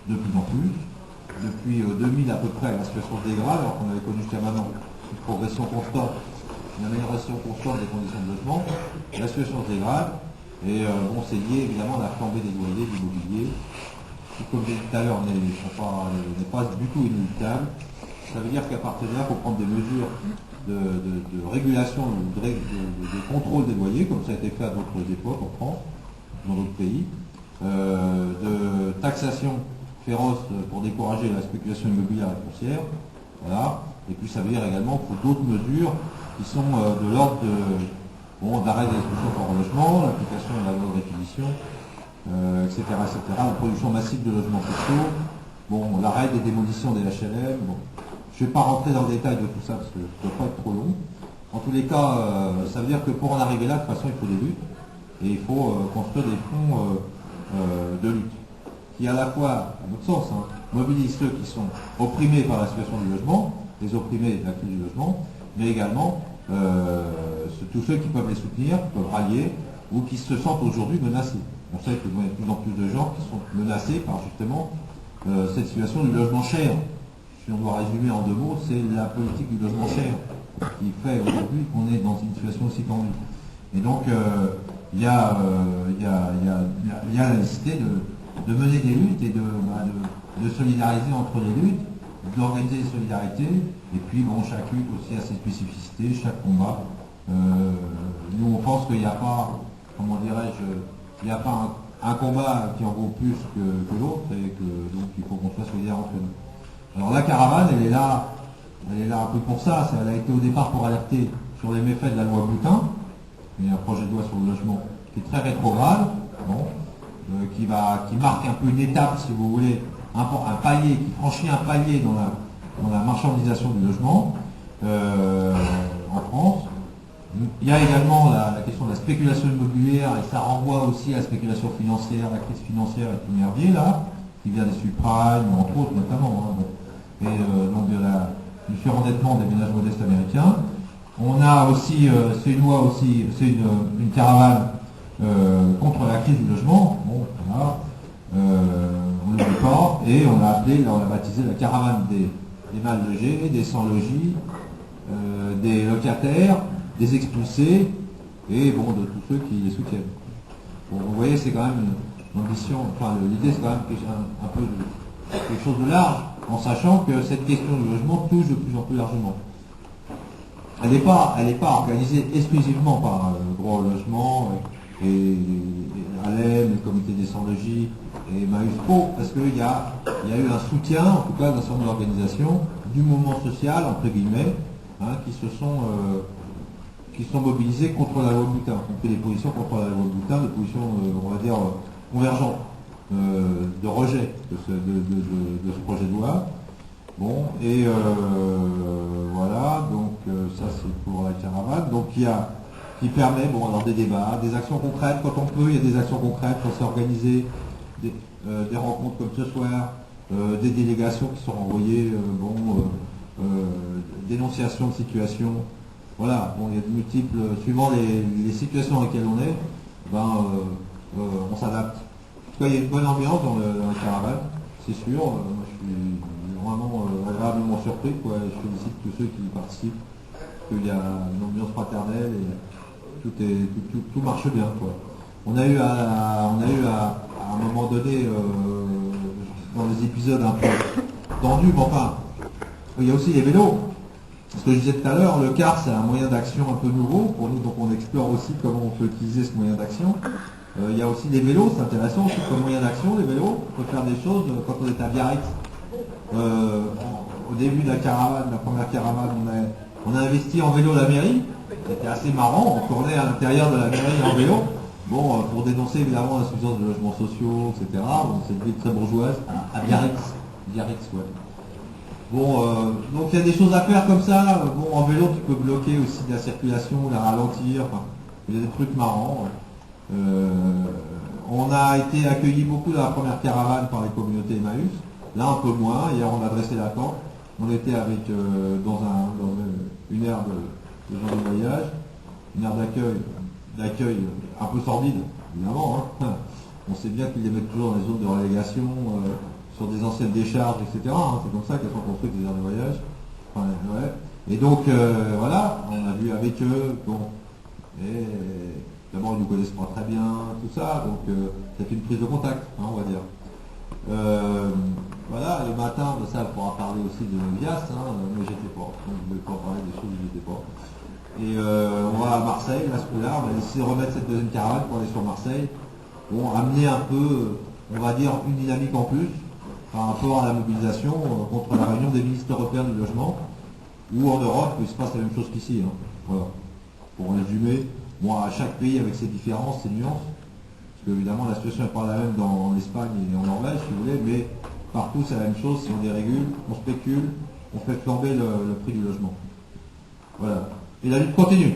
de plus en plus. Depuis 2000 à peu près, la situation se dégrade, alors qu'on avait connu jusqu'à maintenant une progression constante, une amélioration constante des conditions de logement. La situation se dégrade, et bon, c'est lié évidemment à la flambée des loyers, de l'immobilier, qui, comme j'ai dit tout à l'heure, n'est pas du tout inéluctable. Ça veut dire qu'à partir de là, il faut prendre des mesures de régulation, de contrôle des loyers, comme ça a été fait à d'autres époques en France, dans d'autres pays, de taxation féroce pour décourager la spéculation immobilière et foncière. Voilà. Et puis ça veut dire également pour d'autres mesures qui sont de l'ordre d'arrêt des expulsions par relogement, l'application de la loi de réquisition, etc., etc., la production massive de logements sociaux, bon, l'arrêt des démolitions des HLM. Bon. Je ne vais pas rentrer dans le détail de tout ça parce que ça ne doit pas être trop long. En tous les cas, ça veut dire que pour en arriver là, de toute façon, il faut des luttes et il faut construire des fonds de lutte qui, à la fois, à notre sens, mobilisent ceux qui sont opprimés par la situation du logement, les opprimés de la crise du logement, mais également tous ceux qui peuvent les soutenir, qui peuvent rallier ou qui se sentent aujourd'hui menacés. On sait qu'il y a de plus en plus de gens qui sont menacés par justement cette situation du logement cher. Si on doit résumer en deux mots, c'est la politique du logement cher qui fait aujourd'hui qu'on est dans une situation aussi tendue. Et donc, il y a la nécessité de mener des luttes et de solidariser entre les luttes, d'organiser des solidarités, et puis bon, chaque lutte aussi a ses spécificités, chaque combat. Nous, on pense qu'il n'y a pas, comment dirais-je, il n'y a pas un combat qui en vaut plus que l'autre, et que donc il faut qu'on soit solidaires entre nous. Alors la caravane, elle est là un peu pour ça. Elle a été au départ pour alerter sur les méfaits de la loi Boutin, il y a un projet de loi sur le logement qui est très rétrograde, bon, qui marque un peu une étape, si vous voulez, un palier, qui franchit un palier dans la marchandisation du logement en France. Il y a également la question de la spéculation immobilière, et ça renvoie aussi à la spéculation financière, la crise financière et Merdier, là, qui vient des subprimes, entre autres notamment, et donc du surendettement des ménages modestes américains. On a aussi, c'est une loi aussi, c'est une caravane contre la crise du logement, bon, voilà, on ne l'oublie pas, et on a baptisé la caravane des mal logés, des sans logis, des locataires, des expulsés, et bon, de tous ceux qui les soutiennent. Bon, vous voyez, c'est quand même une ambition, enfin l'idée c'est quand même un peu quelque chose de large, en sachant que cette question du logement touche de plus en plus largement. Elle n'est pas organisée exclusivement par le droit au logement et ALEM, le comité des sans-logis et Emmaüs Pro, parce qu'il y a eu un soutien, en tout cas d'un certain nombre d'organisations, du mouvement social, entre guillemets, qui sont mobilisées contre la loi Boutin, qui ont pris des positions contre la loi Boutin, des positions, on va dire, convergentes, de rejet de ce projet de loi. Bon, et voilà, donc ça c'est pour la caravane, donc qui permet, bon, alors des débats, des actions concrètes, quand on peut, il y a des actions concrètes, quand c'est organisé, des rencontres comme ce soir, des délégations qui sont envoyées, dénonciation de situation, voilà, bon, il y a de multiples, suivant les situations dans lesquelles on est, on s'adapte. En tout cas, il y a une bonne ambiance dans la caravane, c'est sûr, moi je suis vraiment agréablement surpris, quoi. Je félicite tous ceux qui y participent, qu'il y a une ambiance fraternelle et tout marche bien, quoi. On a eu à un moment donné, dans les épisodes un peu tendus, mais enfin, il y a aussi les vélos. Ce que je disais tout à l'heure, le car c'est un moyen d'action un peu nouveau pour nous, donc on explore aussi comment on peut utiliser ce moyen d'action. Il y a aussi les vélos, c'est intéressant aussi comme moyen d'action, les vélos. On peut faire des choses. Quand on est à Biarritz, au début de la première caravane, on a investi en vélo la mairie. C'était assez marrant, on tournait à l'intérieur de la mairie en vélo. Bon, pour dénoncer évidemment l'insuffisance de logements sociaux, etc. Bon, c'est une ville très bourgeoise, à Biarritz. Biarritz, ouais. Bon, donc il y a des choses à faire comme ça. Bon, en vélo, tu peux bloquer aussi la circulation, la ralentir. Enfin, il y a des trucs marrants. On a été accueillis beaucoup dans la première caravane par les communautés Emmaüs. Là, un peu moins. Hier, on a dressé la tente. On était avec dans une aire de gens de voyage, une aire d'accueil un peu sordide, évidemment. On sait bien qu'ils les mettent toujours dans les zones de relégation, sur des anciennes décharges, etc. Hein. C'est comme ça qu'elles sont construites les aires de voyage. Enfin, ouais. Et donc, voilà, on a vu avec eux, bon, et d'abord ils nous connaissent pas très bien, tout ça, donc ça fait une prise de contact, hein, on va dire. Voilà, le matin, ça on pourra parler aussi de Vias, hein, mais j'étais pas, donc je ne vais pas parler des choses où j'étais pas. Et on va à Marseille, là, ce coup-là, on va essayer de remettre cette deuxième caravane pour aller sur Marseille. Bon, amener un peu, on va dire, une dynamique en plus par rapport à la mobilisation contre la réunion des ministres européens du logement, où en Europe, il se passe la même chose qu'ici. Hein. Voilà. Pour résumer, moi, à chaque pays avec ses différences, ses nuances, parce qu'évidemment la situation n'est pas la même en Espagne et en Norvège, si vous voulez, mais partout c'est la même chose, si on dérégule, on spécule, on fait flamber le prix du logement. Voilà. Et la lutte continue.